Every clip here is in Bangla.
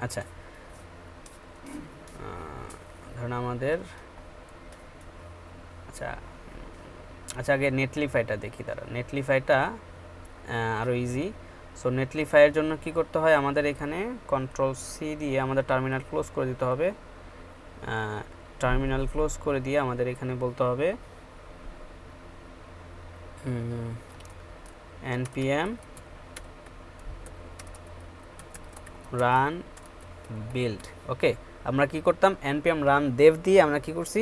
আচ্ছা, ধরুন আমাদের আচ্ছা আচ্ছা আগে নেটলিফাইটা দেখি। তারা নেটলিফাইটা আরও ইজি। সো নেটলিফাইয়ের জন্য কি করতে হয়, আমাদের এখানে কন্ট্রোল সি দিয়ে আমাদের টার্মিনাল ক্লোজ করে দিতে হবে। টার্মিনাল ক্লোজ করে দিয়ে আমাদের এখানে বলতে হবে npm রান বিল্ড। ওকে, আমরা কি করতাম, npm রান দেভ দিয়ে আমরা কি করছি,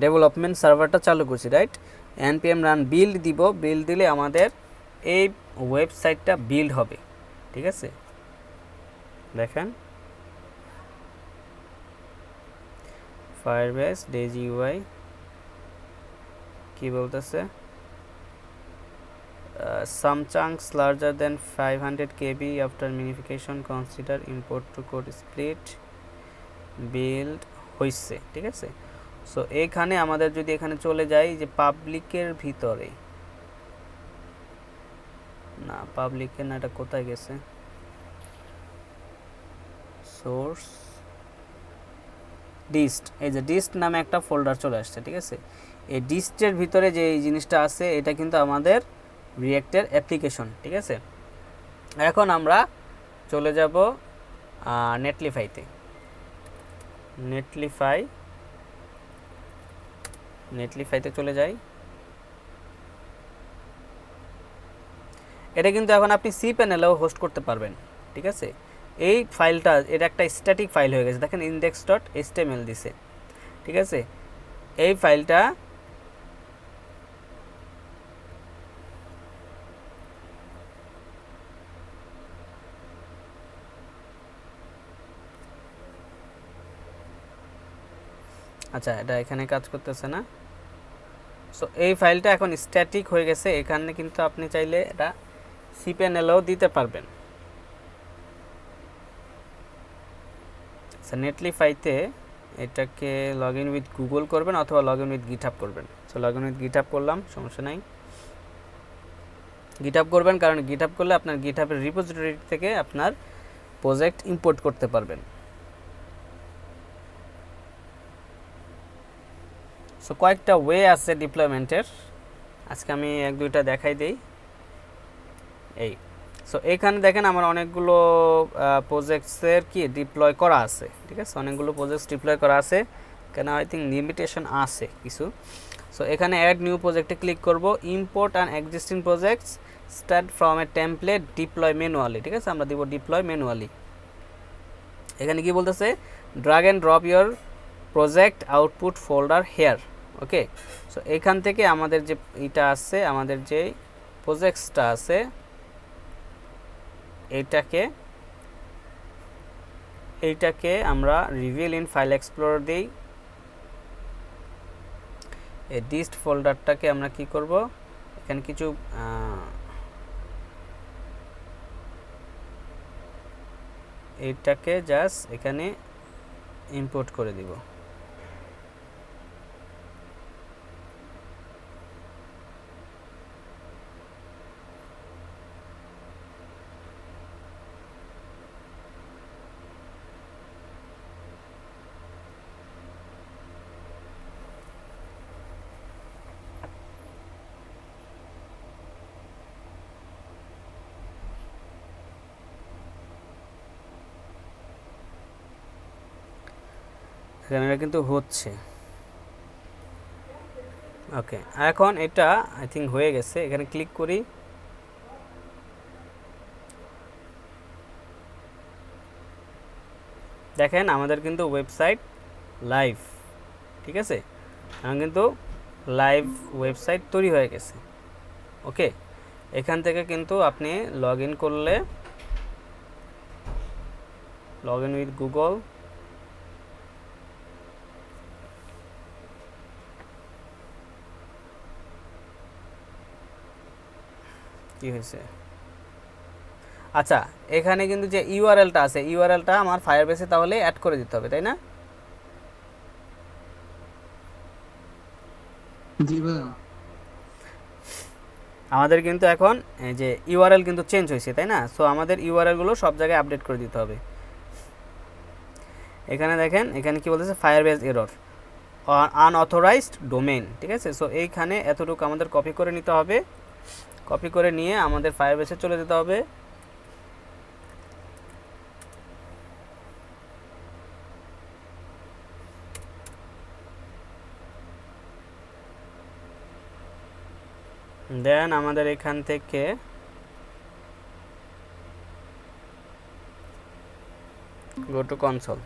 ডেভেলপমেন্ট সার্ভারটা চালু করছি, রাইট। npm রান বিল্ড দিব, বিল্ড দিলে আমাদের এই ওয়েবসাইটটা বিল্ড হবে। ঠিক আছে, দেখেন ফায়ারবেস ডেজি ইউআই কি বলতেছে, some chunks larger than 500 KB after minification consider import to code split build হইছে। ঠিক আছে, সো এখানে আমাদের যদি এখানে চলে যাই যে পাবলিকের ভিতরে, না পাবলিকের না, এটা কোথায় গেছে, সোর্স ডিস্ট, এই যে ডিস্ট নামে একটা ফোল্ডার চলে আসছে। ঠিক আছে, এই ডিস্টের ভিতরে যে এই জিনিসটা আছে এটা কিন্তু আমাদের রিঅ্যাক্টের অ্যাপ্লিকেশন। ঠিক আছে, এখন আমরা চলে যাব নেটলিফাইতে। নেটলিফাইতে চলে যাই। এটা কিন্তু এখন আপনি সি প্যানেলেও হোস্ট করতে পারবেন। ঠিক আছে, এই ফাইলটা এটা একটা স্ট্যাটিক ফাইল হয়ে গেছে, দেখেন index.html দিছে। ঠিক আছে, এই ফাইলটা আচ্ছা এটা এখানে কাজ করতেছে না। সো এই ফাইলটা এখন স্ট্যাটিক হয়ে গেছে, এখানে কিন্তু আপনি চাইলে এটা সি প্যানেলেও দিতে পারবেন। আচ্ছা, নেটলিফাইতে এটাকে লগ ইন উইথ গুগল করবেন অথবা লগ ইন উইথ গিটহাব করবেন। So log in with GitHub করলাম, সমস্যা নাই। গিটহাব করবেন, কারণ গিটহাব করলে আপনার গিটহাবের রিপোজিটরি থেকে আপনার প্রজেক্ট ইম্পোর্ট করতে পারবেন। সো কয়েকটা ওয়ে আছে ডিপ্লয়মেন্টের, আজকে আমি এক দুইটা দেখাই দেই। এই সো এখানে দেখেন আমার অনেকগুলো প্রজেক্টসের কি ডিপ্লয় করা আছে। ঠিক আছে, অনেকগুলো প্রজেক্টস ডিপ্লয় করা আছে, কেন আই থিঙ্ক লিমিটেশন আছে কিছু। সো এখানে অ্যাড নিউ প্রজেক্টে ক্লিক করব, import and existing projects start from a template deploy manually. ঠিক আছে, আমরা দিব ডিপ্লয় ম্যানুয়ালি। এখানে কি বলতেছে, drag and drop your project output folder here. Okay, so এখান থেকে আমাদের যে এটা আছে, আমাদের যে প্রজেক্টসটা আছে এইটাকে আমরা রিভিল ইন ফাইল এক্সপ্লোরার দিই। এই ডিস্ট ফোল্ডারটাকে আমরা কি করব, এখানে কিছু এইটাকে জাস্ট এখানে ইম্পোর্ট করে দিব। এখানে কিন্তু হচ্ছে। ওকে, এখন এটা আই থিঙ্ক হয়ে গেছে, এখানে ক্লিক করি। দেখেন আমাদের কিন্তু ওয়েবসাইট লাইভ। ঠিক আছে, এখন কিন্তু লাইভ ওয়েবসাইট তৈরি হয়ে গেছে। ওকে, এখান থেকে কিন্তু আপনি লগ ইন করলে, লগ ইন উইথ গুগল, কি হয়েছে, আচ্ছা এখানে কিন্তু যে ইউআরএলটা আছে, ইউআরএলটা আমার ফায়ারবেসে তাহলে অ্যাড করে দিতে হবে, তাই না? জি ভাই, আমাদের কিন্তু এখন এই যে ইউআরএল কিন্তু চেঞ্জ হয়েছে, তাই না? সো আমাদের ইউআরএল গুলো সব জায়গায় আপডেট করে দিতে হবে। এখানে দেখেন এখানে কি বলতেছে ফায়ারবেস এরর আনঅথরাইজড ডোমেইন, ঠিক আছে। সো এইখানে এতটুকু আমাদের কপি করে নিতে হবে, কপি করে নিয়ে আমাদের ফায়ারবেসে চলে যেতে হবে। দেন আমাদের এখান থেকে গো টু কনসোল,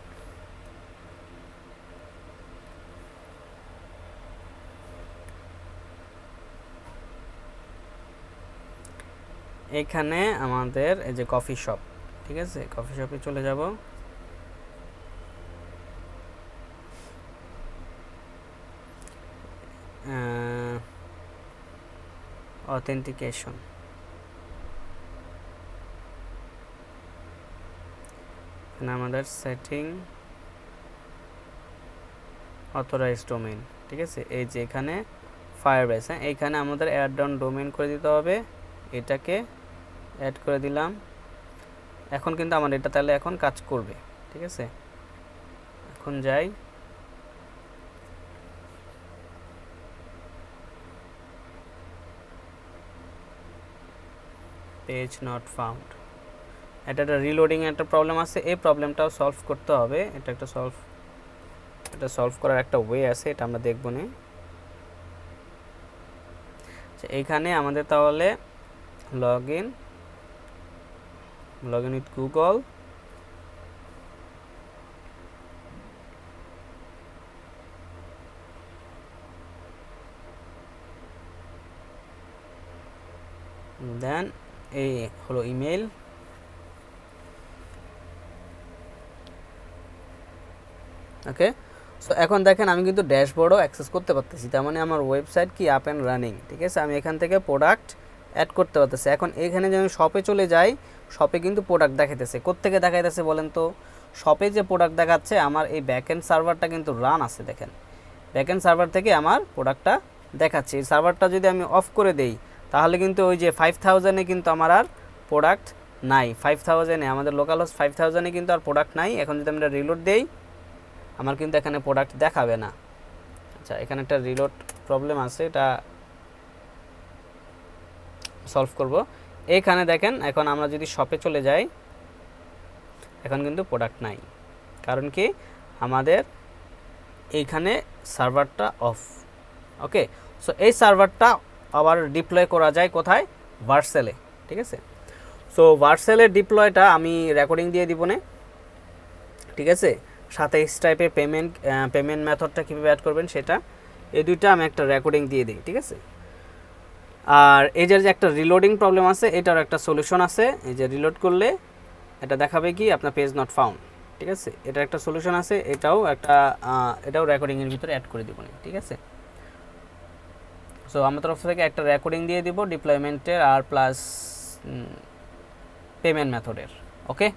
এখানে আমাদের এই যে কফি শপ, ঠিক আছে, কফি শপে চলে যাব। অথেন্টিকেশন, এখানে আমাদের সেটিং অথরাইজড ডোমেইন, ঠিক আছে। এই যে এখানে ফায়ারবেস, হ্যাঁ, এইখানে আমাদের অ্যাড ডাউন ডোমেইন করে দিতে হবে, এটাকে অ্যাড করে দিলাম। এখন কিন্তু আমার এটা তাহলে এখন কাজ করবে, ঠিক আছে। এখন যাই, পেজ নট ফাউন্ড, এটা একটা রিলোডিং একটা প্রবলেম আছে, এই প্রবলেমটাও সলভ করতে হবে। এটা সলভ করার একটা ওয়ে আছে, এটা আমরা দেখব না। এইখানে আমাদের তাহলে লগ ইন উইথ গুগল, দেন এই হলো ইমেল, ওকে। সো এখন দেখেন আমি কিন্তু ড্যাশবোর্ডও অ্যাক্সেস করতে পারতেছি, তার মানে আমার ওয়েবসাইট কি আপ অ্যান্ড রানিং, ঠিক আছে। আমি এখান থেকে প্রোডাক্ট অ্যাড করতে পারতেছি। এখন এখানে যদি আমি শপে চলে যাই, শপে কিন্তু প্রোডাক্ট দেখাইতেছে। কোত্থেকে দেখাইতেছে বলেন তো? শপে যে প্রোডাক্ট দেখাচ্ছে আমার এই ব্যাকএন্ড সার্ভারটা কিন্তু রান আছে, দেখেন ব্যাকএন্ড সার্ভার থেকে আমার প্রোডাক্টটা দেখাচ্ছে। এই সার্ভারটা যদি আমি অফ করে দেই তাহলে কিন্তু ওই যে 5000-এ কিন্তু আমার আর প্রোডাক্ট নাই, 5000-এ আমাদের লোকাল হোস্ট 5000-এ কিন্তু আর প্রোডাক্ট নাই। এখন যদি আমরা রিলোড দেই আমার কিন্তু এখানে প্রোডাক্ট দেখাবে না। আচ্ছা, এখানে একটা রিলোড প্রবলেম আছে, এটা সলভ করব। এইখানে দেখেন এখন আমরা যদি শপে চলে যাই, এখন কিন্তু প্রোডাক্ট নাই, কারণ কি আমাদের এইখানে সার্ভারটা অফ, ওকে। সো এই সার্ভারটা আবার ডিপ্লয় করা যায় কোথায়? ভার্সেলে, ঠিক আছে। সো ভার্সেলের ডিপ্লয়টা আমি রেকর্ডিং দিয়ে দিব না, ঠিক আছে। সাথে টাইপের পেমেন্ট মেথডটা কীভাবে অ্যাড করবেন সেটা, এই দুইটা আমি একটা রেকর্ডিং দিয়ে দিই, ঠিক আছে। আর এই যে একটা রিলোডিং প্রবলেম আছে, এটার একটা সলিউশন আছে। এই যে রিলোড করলে এটা দেখাবে কি আপনার পেজ নট ফাউন্ড, ঠিক আছে। এটার একটা সলিউশন আছে, এটাও রেকর্ডিংয়ের ভিতরে অ্যাড করে দিব, ঠিক আছে। সো আমার তরফ থেকে একটা রেকর্ডিং দিয়ে দিব ডিপ্লয়মেন্টের আর প্লাস পেমেন্ট মেথডের, ওকে।